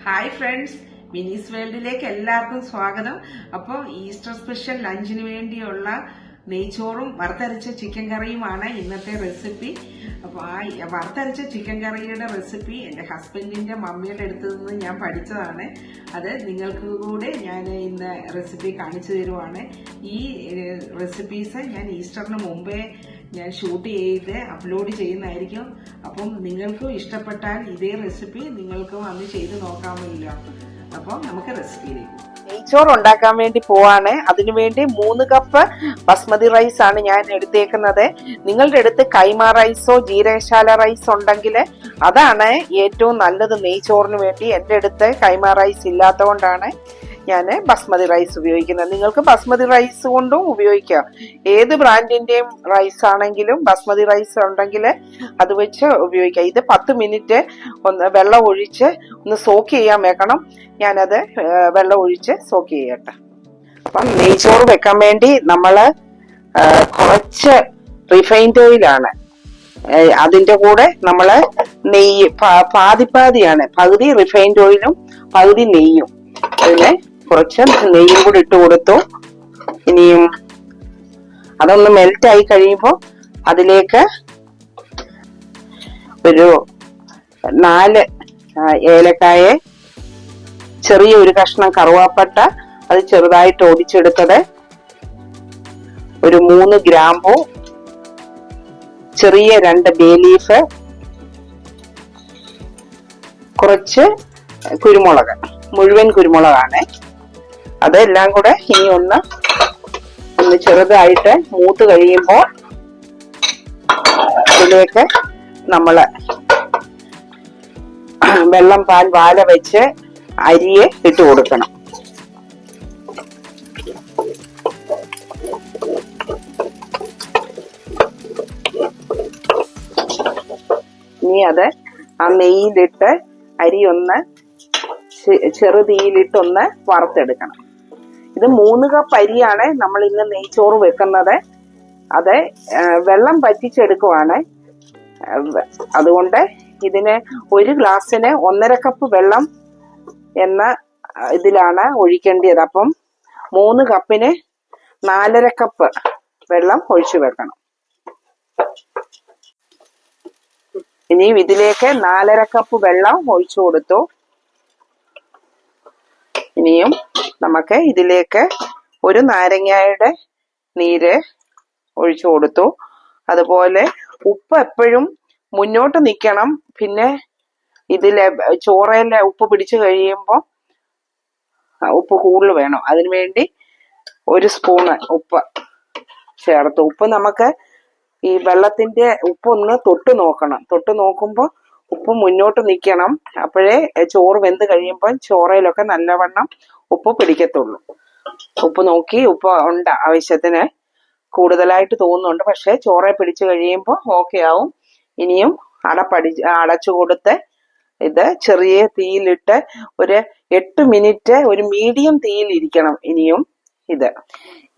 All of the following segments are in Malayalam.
ഹായ് ഫ്രണ്ട്സ്, മിനീസ് വേൾഡിലേക്ക് എല്ലാവർക്കും സ്വാഗതം. അപ്പോൾ ഈസ്റ്റർ സ്പെഷ്യൽ ലഞ്ചിന് വേണ്ടിയുള്ള നെയ്ച്ചോറും വറുത്തരച്ച ചിക്കൻ കറിയുമാണ് ഇന്നത്തെ റെസിപ്പി. അപ്പോൾ ആ വറുത്തരച്ച ചിക്കൻ കറിയുടെ റെസിപ്പി എൻ്റെ ഹസ്ബൻഡിൻ്റെ മമ്മിയുടെ അടുത്ത് നിന്ന് ഞാൻ പഠിച്ചതാണ്. അത് നിങ്ങൾക്ക് കൂടെ ഞാൻ ഇന്ന് റെസിപ്പി കാണിച്ചു തരുവാണ്. ഈ റെസിപ്പീസ് ഞാൻ ഈസ്റ്ററിന് മുമ്പേ ഞാൻ ഷൂട്ട് ചെയ്ത് അപ്ലോഡ് ചെയ്യുന്നതായിരിക്കും. അപ്പം നിങ്ങൾക്കും ഇഷ്ടപ്പെട്ടാൽ ഇതേ റെസിപ്പി നിങ്ങൾക്കും അന്ന് ചെയ്ത് നോക്കാമല്ലോ. അപ്പം നമുക്ക് റെസിപ്പിയിലേക്ക് നെയ്ച്ചോറ് ഉണ്ടാക്കാൻ വേണ്ടി പോവാണ്. അതിനുവേണ്ടി 3 കപ്പ് ബസ്മതി റൈസ് ആണ് ഞാൻ എടുത്തേക്കുന്നത്. നിങ്ങളുടെ അടുത്ത് കൈമ റൈസോ ജീരകശാല റൈസ് ഉണ്ടെങ്കിൽ അതാണ് ഏറ്റവും നല്ലത് നെയ്ച്ചോറിന് വേണ്ടി. എൻ്റെ അടുത്ത് കൈമ റൈസ് ഇല്ലാത്തതുകൊണ്ടാണ് ഞാൻ ബസ്മതി റൈസ് ഉപയോഗിക്കുന്നത്. നിങ്ങൾക്ക് ബസ്മതി റൈസ് കൊണ്ടും ഉപയോഗിക്കാം. ഏത് ബ്രാൻഡിന്റെയും റൈസ് ആണെങ്കിലും ബസ്മതി റൈസ് ഉണ്ടെങ്കിൽ അത് വെച്ച് ഉപയോഗിക്കാം. ഇത് 10 മിനിറ്റ് ഒന്ന് വെള്ളം ഒഴിച്ച് ഒന്ന് സോക്ക് ചെയ്യാൻ വെക്കണം. ഞാനത് വെള്ളം ഒഴിച്ച് സോക്ക് ചെയ്യട്ടെ. അപ്പം നെയ്ച്ചോറ് വെക്കാൻ വേണ്ടി നമ്മള് കുറച്ച് റിഫൈൻഡ് ഓയിലാണ്, അതിന്റെ കൂടെ നമ്മള് നെയ്യ് പാതിയാണ്, പകുതി റിഫൈൻഡ് ഓയിലും പകുതി നെയ്യും. അതിന് കുറച്ച് നെയ്യും കൂടി ഇട്ട് കൊടുത്തു. ഇനിയും അതൊന്ന് മെൽറ്റ് ആയി കഴിയുമ്പോൾ അതിലേക്ക് ഒരു 4 ഏലക്കായ, ചെറിയൊരു കഷ്ണം കറുവാപ്പട്ട അത് ചെറുതായിട്ട് ഒടിച്ചെടുത്തത്, ഒരു 3 ഗ്രാമ്പൂ, ചെറിയ 2 ബേ ലീഫ്, കുറച്ച് കുരുമുളക്, മുഴുവൻ കുരുമുളകാണ്. അതെല്ലാം കൂടെ ഇനി ഒന്ന് ചെറുതായിട്ട് മൂത്ത് കഴിയുമ്പോൾ അതിലേക്ക് നമ്മള് വെള്ളം പാൻ വാല വെച്ച് അരിയെ ഇട്ട് കൊടുക്കണം. ഇനി അത് ആ നെയ്യിലിട്ട് അരി ഒന്ന് ചെറുതീയിലിട്ടൊന്ന് വറുത്തെടുക്കണം. ഇത് 3 കപ്പ് അരിയാണ് നമ്മൾ ഇന്ന് നെയ്ച്ചോറ് വെക്കുന്നത്. അത് വെള്ളം പറ്റിച്ചെടുക്കുവാണ്. അതുകൊണ്ട് ഇതിന് 1 ഗ്ലാസ്സിന് 1.5 കപ്പ് വെള്ളം എന്ന ഇതിലാണ് ഒഴിക്കേണ്ടത്. അപ്പം 3 കപ്പിന് 4.5 കപ്പ് വെള്ളം ഒഴിച്ചു വെക്കണം. ഇനിയും ഇതിലേക്ക് 4.5 കപ്പ് വെള്ളം ഒഴിച്ചു കൊടുത്തു. ഇനിയും നമുക്ക് ഇതിലേക്ക് ഒരു നാരങ്ങയുടെ നീര് ഒഴിച്ചു കൊടുത്തു. അതുപോലെ ഉപ്പ് എപ്പോഴും മുന്നോട്ട് നിൽക്കണം. പിന്നെ ഇതിലെ ചോറയിലെ ഉപ്പ് പിടിച്ചു കഴിയുമ്പോൾ ഉപ്പ് കൂടുതൽ വേണം. അതിനുവേണ്ടി 1 സ്പൂണ് ഉപ്പ് ചേർത്തു. ഉപ്പ് നമുക്ക് ഈ വെള്ളത്തിന്റെ ഉപ്പൊന്ന് തൊട്ട് നോക്കണം. തൊട്ട് നോക്കുമ്പോൾ ഉപ്പ് മുന്നോട്ട് നിൽക്കണം. അപ്പോഴേ ചോറ് വെന്ത് കഴിയുമ്പോൾ ചോറയിലൊക്കെ നല്ലവണ്ണം ഉപ്പ് പിടിക്കത്തുള്ളൂ. ഉപ്പ് നോക്കി, ഉപ്പ് ഉണ്ട് ആവശ്യത്തിന്, കൂടുതലായിട്ട് തോന്നുന്നുണ്ട്, പക്ഷെ ചോറെ പിടിച്ചു കഴിയുമ്പോൾ ഓക്കെ ആവും. ഇനിയും അടച്ചു കൊടുത്ത് ഇത് ചെറിയ തീയിലിട്ട് ഒരു 8 മിനിറ്റ് ഒരു മീഡിയം തീയിലിരിക്കണം. ഇനിയും ഇത്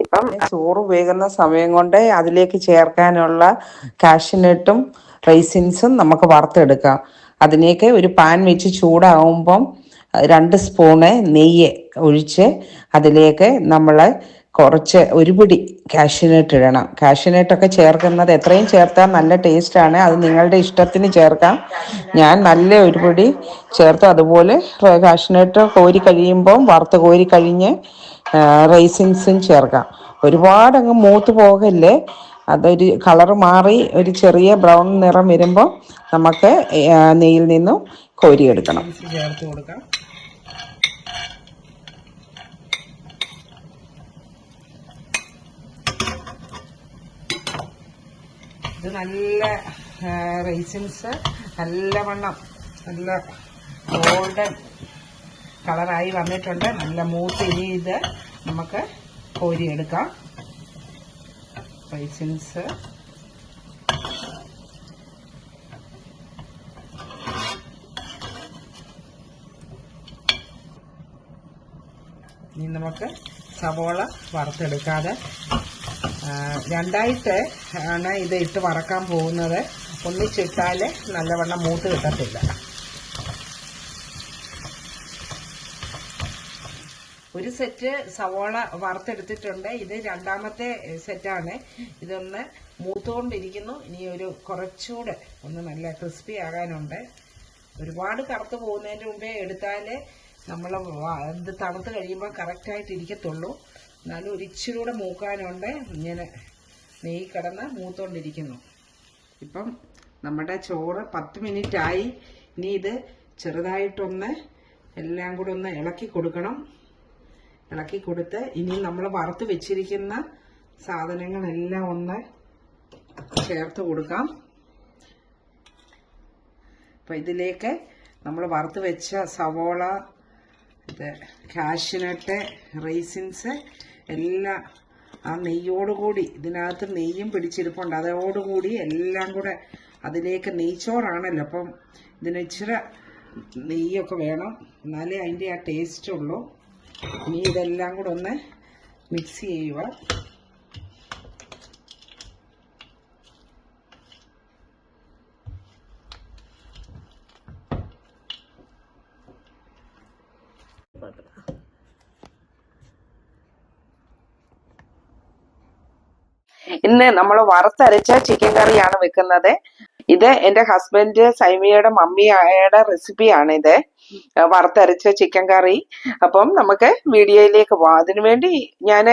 ഇപ്പം ചോറ് വേകുന്ന സമയം കൊണ്ട് അതിലേക്ക് ചേർക്കാനുള്ള കാഷ്യൂനട്ടും റൈസിൻസും നമുക്ക് വറുത്തെടുക്കാം. അതിലേക്ക് ഒരു പാൻ വെച്ച് ചൂടാവുമ്പം 2 സ്പൂണ് നെയ്യ് ഒഴിച്ച് അതിലേക്ക് നമ്മൾ കുറച്ച് 1 പിടി കാഷ്യൂനട്ട് ഇടണം. കാഷ്യൂനട്ടൊക്കെ ചേർക്കുന്നത് എത്രയും ചേർത്താൽ നല്ല ടേസ്റ്റാണ്. അത് നിങ്ങളുടെ ഇഷ്ടത്തിന് ചേർക്കാം. ഞാൻ നല്ല 1 പിടി ചേർത്തു. അതുപോലെ കാഷ്യൂനട്ട് കോരി കഴിയുമ്പോൾ വറുത്ത് കോരി കഴിഞ്ഞ് റൈസിൻസും ചേർക്കാം. ഒരുപാട് അങ്ങ് മൂത്ത് പോകല്ലേ. അതൊരു കളർ മാറി ഒരു ചെറിയ ബ്രൗൺ നിറം വരുമ്പോൾ നമുക്ക് നെയ്യിൽ നിന്നും കോരിയെടുക്കണം. ചേർത്ത് കൊടുക്കാം. ഇത് നല്ല റൈസിൻസ് നല്ലവണ്ണം നല്ല ഗോൾഡൻ കളറായി വന്നിട്ടുണ്ട്. നല്ല മൂത്ത്. ഇനി ഇത് നമുക്ക് കോരിയെടുക്കാം. റൈസിൻസ് ഇനി നമുക്ക് സവോള വറുത്തെടുക്കാതെ 2ആയിട്ട് ആണ് ഇത് ഇട്ട് വറക്കാൻ പോകുന്നത്. ഒന്നിച്ചിട്ടാൽ നല്ലവണ്ണം മൂത്ത് കിട്ടത്തില്ല. ഒരു സെറ്റ് സവോള വറുത്തെടുത്തിട്ടുണ്ട്. ഇത് രണ്ടാമത്തെ സെറ്റാണ്. ഇതൊന്ന് മൂത്തുകൊണ്ടിരിക്കുന്നു. ഇനി ഒരു കുറച്ചുകൂടെ ഒന്ന് നല്ല ക്രിസ്പി ആകാനുണ്ട്. ഒരുപാട് കറുത്ത് പോകുന്നതിന് മുമ്പേ എടുത്താലേ നമ്മൾ ഇത് തണുത്ത് കഴിയുമ്പോൾ കറക്റ്റായിട്ട് ഇരിക്കത്തുള്ളൂ. എന്നാലും ഒരു ഇച്ചിരി കൂടെ മൂക്കാനുണ്ട്. ഇങ്ങനെ നെയ്യ് കിടന്ന് മൂത്തുകൊണ്ടിരിക്കുന്നു. ഇപ്പം നമ്മുടെ ചോറ് 10 മിനിറ്റ് ആയി. ഇനി ഇത് ചെറുതായിട്ടൊന്ന് എല്ലാം കൂടെ ഒന്ന് ഇളക്കി കൊടുക്കണം. ഇളക്കി കൊടുത്ത് ഇനി നമ്മൾ വറുത്ത് വെച്ചിരിക്കുന്ന സാധനങ്ങളെല്ലാം ഒന്ന് ചേർത്ത് കൊടുക്കാം. അപ്പം ഇതിലേക്ക് നമ്മൾ വറുത്ത് വെച്ച സവോള, ഇത് കാഷ്യൂനട്ട്, റൈസിൻസ് എല്ലാം ആ നെയ്യോടുകൂടി, ഇതിനകത്ത് നെയ്യും പിടിച്ചിരിപ്പുണ്ട്, അതോടുകൂടി എല്ലാം കൂടെ അതിലേക്ക്, നെയ്ച്ചോറാണല്ലോ അപ്പം ഇതിന് ഇച്ചിരി നെയ്യൊക്കെ വേണം, എന്നാലേ അതിൻ്റെ ആ ടേസ്റ്റ് ഉള്ളൂ. ഇനി ഇതെല്ലാം കൂടെ ഒന്ന് മിക്സ് ചെയ്യുക. ഇന്ന് നമ്മൾ വറുത്തരച്ച ചിക്കൻ കറിയാണ് വെക്കുന്നത്. ഇത് എന്റെ ഹസ്ബൻഡ് സൈമിയയുടെ മമ്മിയുടെ റെസിപ്പിയാണ്. ഇത് വറുത്തരച്ച ചിക്കൻ കറി. അപ്പം നമുക്ക് വീഡിയോയിലേക്ക് പോവാം. അതിനുവേണ്ടി ഞാൻ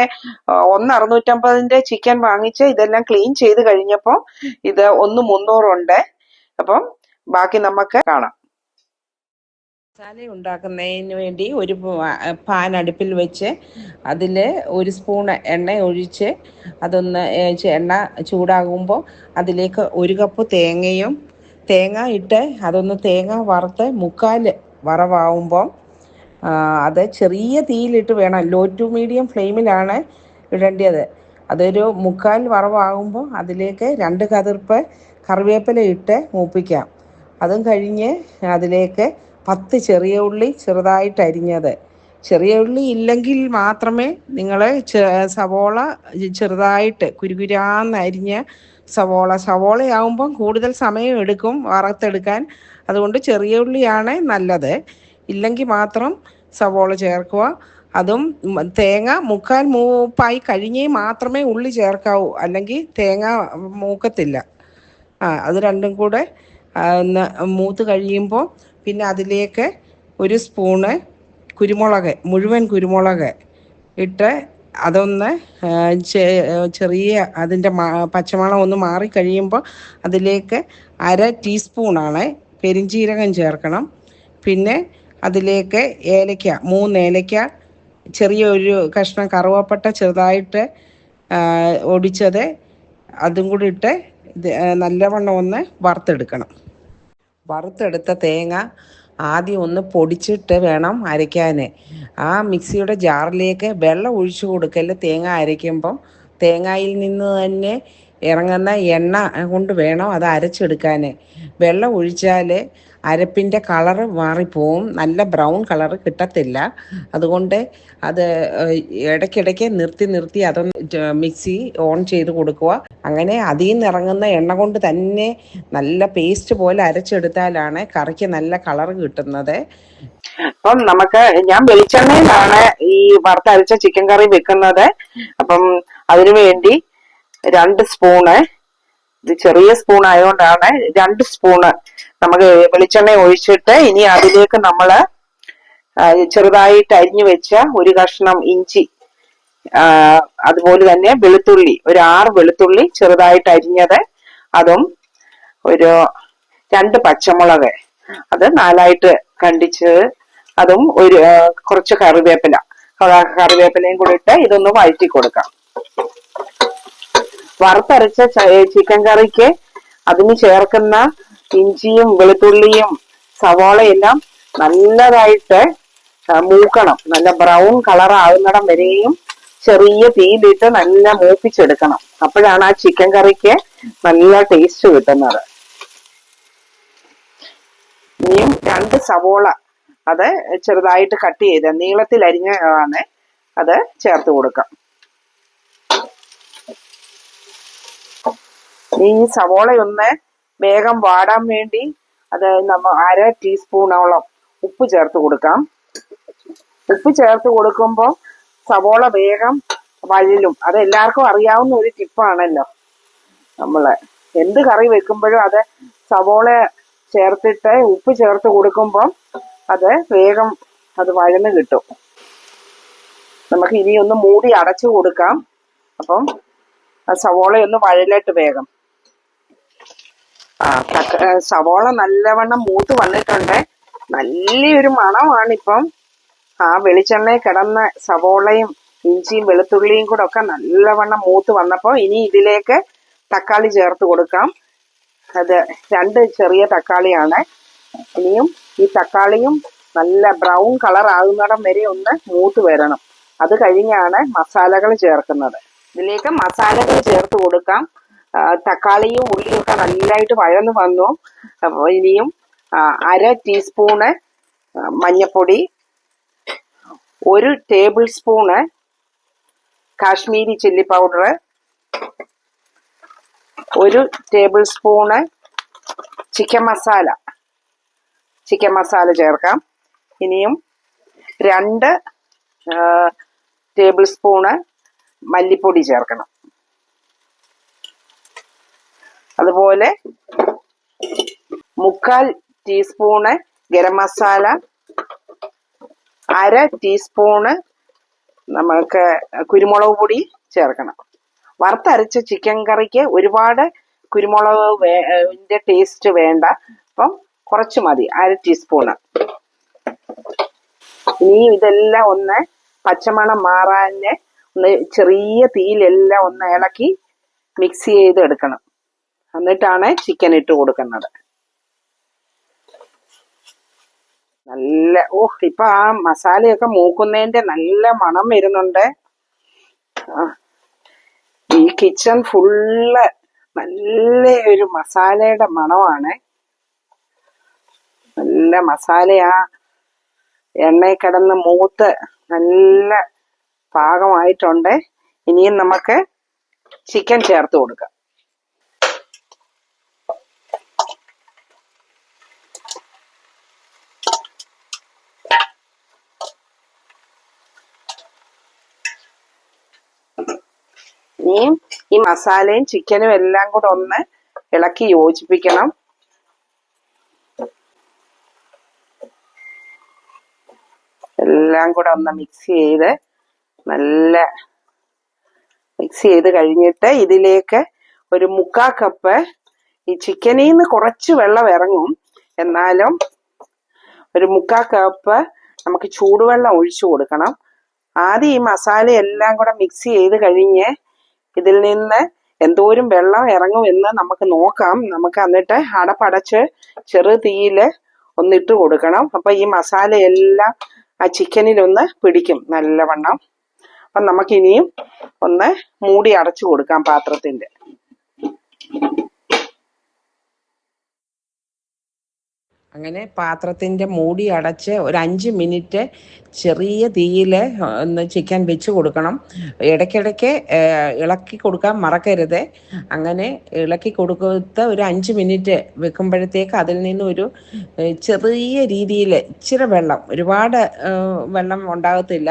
1,650 ചിക്കൻ വാങ്ങിച്ച് ഇതെല്ലാം ക്ലീൻ ചെയ്ത് കഴിഞ്ഞപ്പോൾ ഇത് 1,300 അപ്പം ബാക്കി നമുക്ക് കാണാം. മസാല ഉണ്ടാക്കുന്നതിന് വേണ്ടി ഒരു പാൻ അടുപ്പിൽ വെച്ച് അതിൽ 1 സ്പൂൺ എണ്ണ ഒഴിച്ച് അതൊന്ന് എണ്ണ ചൂടാകുമ്പോൾ അതിലേക്ക് 1 കപ്പ് തേങ്ങ ഇട്ട് അതൊന്ന് തേങ്ങ വറുത്ത് 1/4 വറവാകുമ്പോൾ അത് ചെറിയ തീയിലിട്ട് വേണം, ലോ ടു മീഡിയം ഫ്ലെയിമിലാണ് ഇടേണ്ടത്. അതൊരു 1/4 വറവാകുമ്പോൾ അതിലേക്ക് 2 കതിർപ്പ് കറിവേപ്പില ഇട്ട് മൂപ്പിക്കാം. അതും കഴിഞ്ഞ് അതിലേക്ക് 10 ചെറിയ ഉള്ളി ചെറുതായിട്ട് അരിഞ്ഞത്. ചെറിയ ഉള്ളി ഇല്ലെങ്കിൽ മാത്രമേ നിങ്ങൾ സവോള ചെറുതായിട്ട് കുരുകുരാന്ന് അരിഞ്ഞ സവോളയാകുമ്പം കൂടുതൽ സമയം എടുക്കും വറുത്തെടുക്കാൻ. അതുകൊണ്ട് ചെറിയ ഉള്ളിയാണ് നല്ലത്. ഇല്ലെങ്കിൽ മാത്രം സവോള ചേർക്കുക. അതും തേങ്ങ 1/4 മൂപ്പായി കഴിഞ്ഞേ മാത്രമേ ഉള്ളി ചേർക്കാവൂ, അല്ലെങ്കിൽ തേങ്ങ മൂക്കത്തില്ല. അത് രണ്ടും കൂടെ ഒന്ന് മൂത്ത് കഴിയുമ്പോൾ പിന്നെ അതിലേക്ക് 1 സ്പൂണ് മുഴുവൻ കുരുമുളക് ഇട്ട് അതൊന്ന് ചെറിയ അതിൻ്റെ പച്ചമണം ഒന്ന് മാറിക്കഴിയുമ്പോൾ അതിലേക്ക് 1/2 ടീസ്പൂണാണ് പെരിഞ്ജീരകം ചേർക്കണം. പിന്നെ അതിലേക്ക് 3 ഏലക്ക, ചെറിയൊരു കഷ്ണം കറുവപ്പട്ട ചെറുതായിട്ട് ഒടിച്ചത്, അതും കൂടി ഇട്ട് നല്ലവണ്ണം ഒന്ന് വറുത്തെടുക്കണം. വറുത്തെടുത്ത തേങ്ങ ആദ്യം ഒന്ന് പൊടിച്ചിട്ട് വേണം അരയ്ക്കാൻ. ആ മിക്സിയുടെ ജാറിലേക്ക് വെള്ളം ഒഴിച്ചു കൊടുക്കല്. തേങ്ങ അരയ്ക്കുമ്പം തേങ്ങയിൽ നിന്ന് തന്നെ ഇറങ്ങുന്ന എണ്ണ കൊണ്ട് വേണം അത് അരച്ചെടുക്കാൻ. വെള്ളം ഒഴിച്ചാൽ അരപ്പിൻ്റെ കളറ് മാറിപ്പോവും, നല്ല ബ്രൗൺ കളറ് കിട്ടത്തില്ല. അതുകൊണ്ട് അത് ഇടയ്ക്കിടയ്ക്ക് നിർത്തി അതൊന്ന് മിക്സി ഓൺ ചെയ്ത് കൊടുക്കുക. അങ്ങനെ അതിൽ നിന്ന് ഇറങ്ങുന്ന എണ്ണ കൊണ്ട് തന്നെ നല്ല പേസ്റ്റ് പോലെ അരച്ചെടുത്താലാണ് കറിക്ക് നല്ല കളറ് കിട്ടുന്നത്. അപ്പം ഞാൻ വെളിച്ചെണ്ണയിലാണ് ഈ വറുത്തരച്ച ചിക്കൻ കറി വെക്കുന്നത്. അപ്പം അതിനുവേണ്ടി 2 സ്പൂണ്, ഇത് ചെറിയ സ്പൂൺ ആയതുകൊണ്ടാണ് 2 സ്പൂണ് നമുക്ക് വെളിച്ചെണ്ണ ഒഴിച്ചിട്ട് ഇനി അതിലേക്ക് നമ്മള് ചെറുതായിട്ട് അരിഞ്ഞു വെച്ച 1 കഷ്ണം ഇഞ്ചി, അതുപോലെ തന്നെ വെളുത്തുള്ളി, ഒരു 6 വെളുത്തുള്ളി ചെറുതായിട്ട് അരിഞ്ഞത്, അതും ഒരു 2 പച്ചമുളക് അത് 4ആയിട്ട് കണ്ടിച്ച്, അതും കുറച്ച് കറിവേപ്പിലയും കൂടി ഇട്ട് ഇതൊന്ന് വഴറ്റി കൊടുക്കാം. വറുത്തരച്ച ചിക്കൻ കറിക്ക് അതിന് ചേർക്കുന്ന ഇഞ്ചിയും വെളുത്തുള്ളിയും സവോളയെല്ലാം നല്ലതായിട്ട് മൂക്കണം. നല്ല ബ്രൗൺ കളർ ആകുന്നിടം വരെയും ചെറിയ തീയിലിട്ട് നല്ല മൂപ്പിച്ചെടുക്കണം. അപ്പോഴാണ് ആ ചിക്കൻ കറിക്ക് നല്ല ടേസ്റ്റ് കിട്ടുന്നത്. ഇനിയും 2 സവോള അത് ചെറുതായിട്ട് കട്ട് ചെയ്ത് നീളത്തിൽ അരിഞ്ഞാണ് അത് ചേർത്ത് കൊടുക്കാം. ഈ സവോളയൊന്ന് വേഗം വാടാൻ വേണ്ടി അത് 1/2 ടീസ്പൂണോളം ഉപ്പ് ചേർത്ത് കൊടുക്കാം. ഉപ്പ് ചേർത്ത് കൊടുക്കുമ്പോൾ സവോള വേഗം വഴലും. അത് എല്ലാവർക്കും അറിയാവുന്ന ഒരു ടിപ്പാണല്ലോ. നമ്മള് എന്ത് കറി വെക്കുമ്പോഴും അത് സവോള ചേർത്തിട്ട് ഉപ്പ് ചേർത്ത് കൊടുക്കുമ്പോൾ അത് വേഗം അത് വഴന്ന് കിട്ടും. നമുക്ക് ഇനി ഒന്ന് മൂടി അടച്ചു കൊടുക്കാം. അപ്പം സവോളയൊന്ന് വഴലട്ട് വേഗം. സവോള നല്ലവണ്ണം മൂത്ത് വന്നിട്ടുണ്ട്. നല്ലൊരു മണമാണിപ്പം. ആ വെളിച്ചെണ്ണയിൽ കിടന്ന സവോളയും ഇഞ്ചിയും വെളുത്തുള്ളിയും കൂടെ ഒക്കെ നല്ലവണ്ണം മൂത്ത് വന്നപ്പോൾ ഇനി ഇതിലേക്ക് തക്കാളി ചേർത്ത് കൊടുക്കാം. അത് 2 ചെറിയ തക്കാളിയാണ്. ഇനിയും ഈ തക്കാളിയും നല്ല ബ്രൗൺ കളർ ആകുന്നിടം വരെ ഒന്ന് മൂത്ത് വരണം. അത് കഴിഞ്ഞാണ് മസാലകൾ ചേർക്കുന്നത്. ഇതിലേക്ക് മസാലകൾ ചേർത്ത് കൊടുക്കാം. തക്കാളിയും ഉള്ളിയും ഒക്കെ നല്ലതായിട്ട് വഴന്ന് വന്നു. അപ്പോൾ ഇനിയും 1/2 ടീസ്പൂണ് മഞ്ഞപ്പൊടി, 1 table spoon Kashmiri chilli powder, 1 table spoon chicken masala ചേർക്കാം. ഇനിയും 2 ടേബിൾ സ്പൂണ് മല്ലിപ്പൊടി ചേർക്കണം. അതുപോലെ 1/4 ടീസ്പൂണ് ഗരം മസാല, 1/2 ടീസ്പൂണ് നമുക്ക് കുരുമുളക് പൊടി ചേർക്കണം. വറുത്തരച്ച ചിക്കൻ കറിക്ക് ഒരുപാട് കുരുമുളകിന്റെ ടേസ്റ്റ് വേണ്ട. അപ്പം കുറച്ച് മതി, 1/2 ടീസ്പൂണ്. ഇനി ഇതെല്ലാം ഒന്ന് പച്ചമണം മാറാന് ഒന്ന് ചെറിയ തീയിലെല്ലാം ഒന്ന് ഇളക്കി മിക്സ് ചെയ്തെടുക്കണം. എന്നിട്ടാണ് ചിക്കൻ ഇട്ട് കൊടുക്കുന്നത്. നല്ല ഇപ്പൊ ആ മസാലയൊക്കെ മൂക്കുന്നതിന്റെ നല്ല മണം വരുന്നുണ്ട്. ഈ കിച്ചൺ ഫുള്ള് നല്ല ഒരു മസാലയുടെ മണമാണ്. നല്ല മസാലയാ എണ്ണയിൽ കിടന്ന് മൂത്ത് നല്ല പാകമായിട്ടുണ്ട്. ഇനിയും നമുക്ക് ചിക്കൻ ചേർത്ത് കൊടുക്കാം. ഇനിയും ഈ മസാലയും ചിക്കനും എല്ലാം കൂടെ ഒന്ന് ഇളക്കി യോജിപ്പിക്കണം. എല്ലാം കൂടെ ഒന്ന് മിക്സ് ചെയ്ത് കഴിഞ്ഞിട്ട് ഇതിലേക്ക് ഒരു 1/4 കപ്പ്, ഈ ചിക്കനിൽ നിന്ന് കുറച്ച് വെള്ളം ഇറങ്ങും, എന്നാലും ഒരു 1/4 കപ്പ് നമുക്ക് ചൂടുവെള്ളം ഒഴിച്ചു കൊടുക്കണം. ആദ്യം ഈ മസാല എല്ലാം കൂടെ മിക്സ് ചെയ്ത് കഴിഞ്ഞ് ഇതിൽ നിന്ന് എന്തോരം വെള്ളം ഇറങ്ങുമെന്ന് നമുക്ക് നോക്കാം. നമുക്ക് എന്നിട്ട് അടപ്പടച്ച് ചെറു തീയില് ഒന്നിട്ട് കൊടുക്കണം. അപ്പൊ ഈ മസാല എല്ലാം ആ ചിക്കനിലൊന്ന് പിടിക്കും നല്ലവണ്ണം. അപ്പൊ നമുക്കിനിയും ഒന്ന് മൂടി അടച്ചു കൊടുക്കാം പാത്രത്തിന്റെ. അങ്ങനെ പാത്രത്തിന്റെ മൂടി അടച്ച് ഒരു 5 മിനിറ്റ് ചെറിയ തീയിൽ ഒന്ന് ചിക്കൻ വെച്ച് കൊടുക്കണം. ഇടയ്ക്കിടയ്ക്ക് ഇളക്കി കൊടുക്കാൻ മറക്കരുത്. അങ്ങനെ ഇളക്കി കൊടുത്ത ഒരു 5 മിനിറ്റ് വെക്കുമ്പോഴത്തേക്ക് അതിൽ നിന്ന് ഒരു ചെറിയ രീതിയിൽ ഇച്ചിരി വെള്ളം, ഒരുപാട് വെള്ളം ഉണ്ടാകത്തില്ല.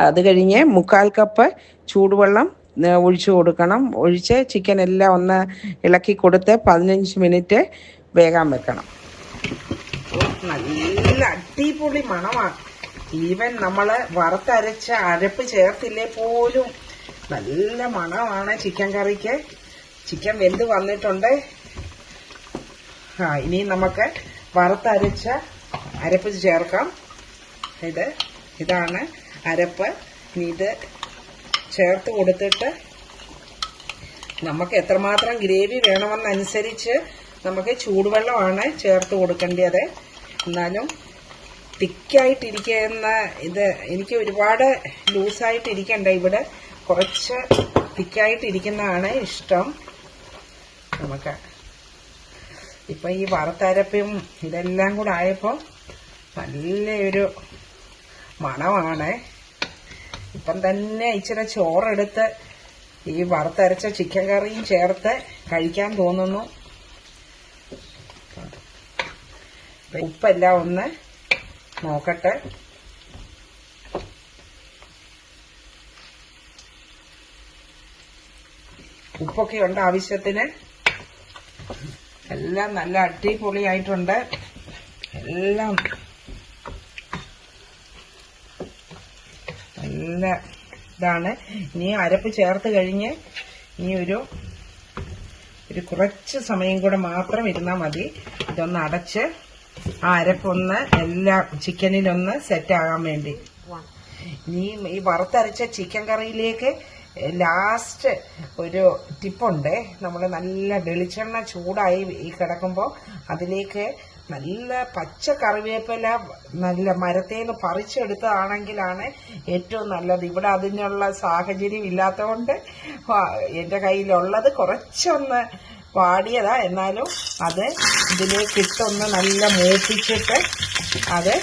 അത് കഴിഞ്ഞ് 1/4 കപ്പ് ചൂടുവെള്ളം ഒഴിച്ചു കൊടുക്കണം. ഒഴിച്ച് ചിക്കൻ എല്ലാം ഒന്ന് ഇളക്കി കൊടുത്ത് 15 മിനിറ്റ് വേകാൻ വെക്കണം. നല്ല അടിപൊളി മണമാണ്. ഈവൻ നമ്മള് വറുത്തരച്ച അരപ്പ് ചേർത്തില്ലേ പോലും നല്ല മണമാണ് ചിക്കൻ കറിക്ക്. ചിക്കൻ വെന്ത് വന്നിട്ടുണ്ട്. ഇനി നമുക്ക് വറുത്തരച്ച അരപ്പ് ചേർക്കാം. ഇതാണ് അരപ്പ്. ഇനി ഇത് ചേർത്ത് കൊടുത്തിട്ട് നമുക്ക് എത്രമാത്രം ഗ്രേവി വേണമെന്നനുസരിച്ച് നമുക്ക് ചൂടുവെള്ളമാണ് ചേർത്ത് കൊടുക്കേണ്ടത്. എന്നാലും തിക്കായിട്ടിരിക്കുന്ന ഇത് എനിക്ക് ഒരുപാട് ലൂസായിട്ടിരിക്കണ്ട. ഇവിടെ കുറച്ച് തിക്കായിട്ടിരിക്കുന്നതാണ് ഇഷ്ടം നമുക്ക്. ഇപ്പൊ ഈ വറുത്തരപ്പും ഇതെല്ലാം കൂടെ ആയപ്പോൾ നല്ലൊരു മണമാണ്. ഇപ്പം തന്നെ ഇച്ചിരി ചോറെടുത്ത് ഈ വറുത്തരച്ച ചിക്കൻ കറിയും ചേർത്ത് കഴിക്കാൻ തോന്നുന്നു. ഉപ്പെല്ലാം ഒന്ന് നോക്കട്ടെ. ഉപ്പൊക്കെ ഉണ്ട് ആവശ്യത്തിന്. എല്ലാം നല്ല അടിപൊളിയായിട്ടുണ്ട്. എല്ലാം നല്ല ഇതാണ്. ഇനി അരപ്പ് ചേർത്ത് കഴിഞ്ഞ് ഇനി ഒരു കുറച്ച് സമയം കൂടെ മാത്രം ഇരുന്നാൽ മതി. ഇതൊന്ന് അടച്ച് ആ അരപ്പൊന്ന് എല്ലാം ചിക്കനിലൊന്ന് സെറ്റ് ആകാൻ വേണ്ടി. ഇനി ഈ വറുത്തരച്ച ചിക്കൻ കറിയിലേക്ക് ലാസ്റ്റ് ഒരു ടിപ്പുണ്ട്. നമ്മൾ നല്ല വെളിച്ചെണ്ണ ചൂടായി ഈ കിടക്കുമ്പോൾ അതിലേക്ക് നല്ല പച്ച കറിവേപ്പില നല്ല മരത്തേന്ന് പറിച്ചെടുത്തതാണെങ്കിലാണ് ഏറ്റവും നല്ലത്. ഇവിടെ അതിനുള്ള സാഹചര്യം ഇല്ലാത്തതുകൊണ്ട് എൻ്റെ കയ്യിലുള്ളത് കുറച്ചൊന്ന് വാടിയതാ. എന്നാലും അത് ഇതിലേക്ക് ഇട്ടൊന്ന് നല്ല മൂപ്പിച്ചിട്ട് അത്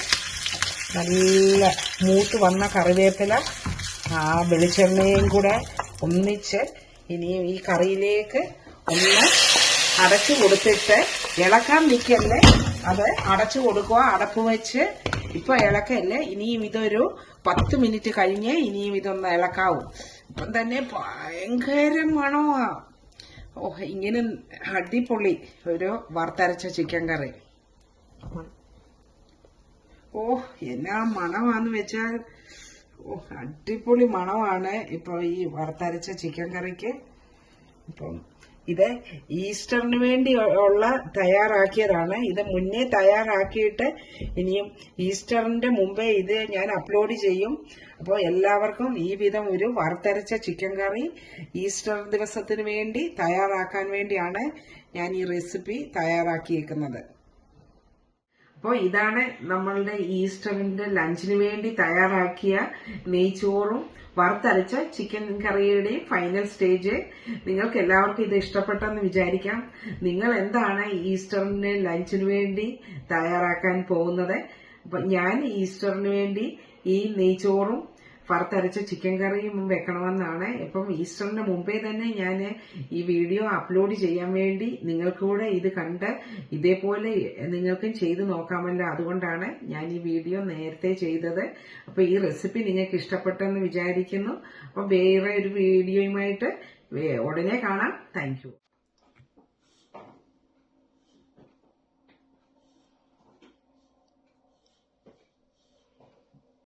നല്ല മൂത്ത് വന്ന കറിവേപ്പില ആ വെളിച്ചെണ്ണയും കൂടെ ഒന്നിച്ച് ഇനിയും ഈ കറിയിലേക്ക് ഒന്ന് അടച്ചു കൊടുത്തിട്ട് ഇളക്കാൻ നിൽക്കല്ലേ, അത് അടച്ചു കൊടുക്കുക. അടപ്പ് വെച്ച് ഇപ്പൊ ഇളക്കല്ലേ. ഇനിയും ഇതൊരു 10 മിനിറ്റ് കഴിഞ്ഞ് ഇനിയും ഇതൊന്ന് ഇളക്കാവും. ഇപ്പം തന്നെ ഭയങ്കര മണമാ. ഇങ്ങനെ അടിപൊളി ഒരു വറുത്തരച്ച ചിക്കൻ കറി. എന്നാ മണമാന്ന് വെച്ചാൽ അടിപൊളി മണമാണ് ഇപ്പൊ ഈ വറുത്തരച്ച ചിക്കൻ കറിക്ക്. ഇപ്പം ഇത് ഈസ്റ്ററിന് വേണ്ടി ഉള്ള തയ്യാറാക്കിയതാണ്. ഇത് മുന്നേ തയ്യാറാക്കിയിട്ട് ഇനിയും ഈസ്റ്ററിന്റെ മുമ്പേ ഇത് ഞാൻ അപ്ലോഡ് ചെയ്യും. അപ്പോൾ എല്ലാവർക്കും ഈ വിധം ഒരു വറുത്തരച്ച ചിക്കൻ കറി ഈസ്റ്റർ ദിവസത്തിന് വേണ്ടി തയ്യാറാക്കാൻ വേണ്ടിയാണ് ഞാൻ ഈ റെസിപ്പി തയ്യാറാക്കിയിരിക്കുന്നത്. അപ്പോൾ ഇതാണ് നമ്മളുടെ ഈസ്റ്ററിന്റെ ലഞ്ചിന് വേണ്ടി തയ്യാറാക്കിയ നെയ്ച്ചോറും വറുത്തരച്ച ചിക്കൻ കറിയുടെയും ഫൈനൽ സ്റ്റേജ്. നിങ്ങൾക്ക് എല്ലാവർക്കും ഇത് ഇഷ്ടപ്പെട്ടെന്ന് വിചാരിക്കാം. നിങ്ങൾ എന്താണ് ഈസ്റ്ററിന്റെ ലഞ്ചിന് വേണ്ടി തയ്യാറാക്കാൻ പോകുന്നത്? അപ്പൊ ഞാൻ ഈസ്റ്ററിന് വേണ്ടി ഈ നെയ്ച്ചോറും വറുത്തരച്ച ചിക്കൻ കറിയും വെക്കണമെന്നാണ്. ഇപ്പം ഈസ്റ്ററിന് മുമ്പേ തന്നെ ഞാൻ ഈ വീഡിയോ അപ്ലോഡ് ചെയ്യാൻ വേണ്ടി നിങ്ങൾക്കൂടെ ഇത് കണ്ട് ഇതേപോലെ നിങ്ങൾക്കും ചെയ്ത് നോക്കാമല്ലോ, അതുകൊണ്ടാണ് ഞാൻ ഈ വീഡിയോ നേരത്തെ ചെയ്തത്. അപ്പൊ ഈ റെസിപ്പി നിങ്ങൾക്ക് ഇഷ്ടപ്പെട്ടെന്ന് വിചാരിക്കുന്നു. അപ്പൊ വേറെ ഒരു വീഡിയോയുമായിട്ട് ഉടനെ കാണാം. Thank you.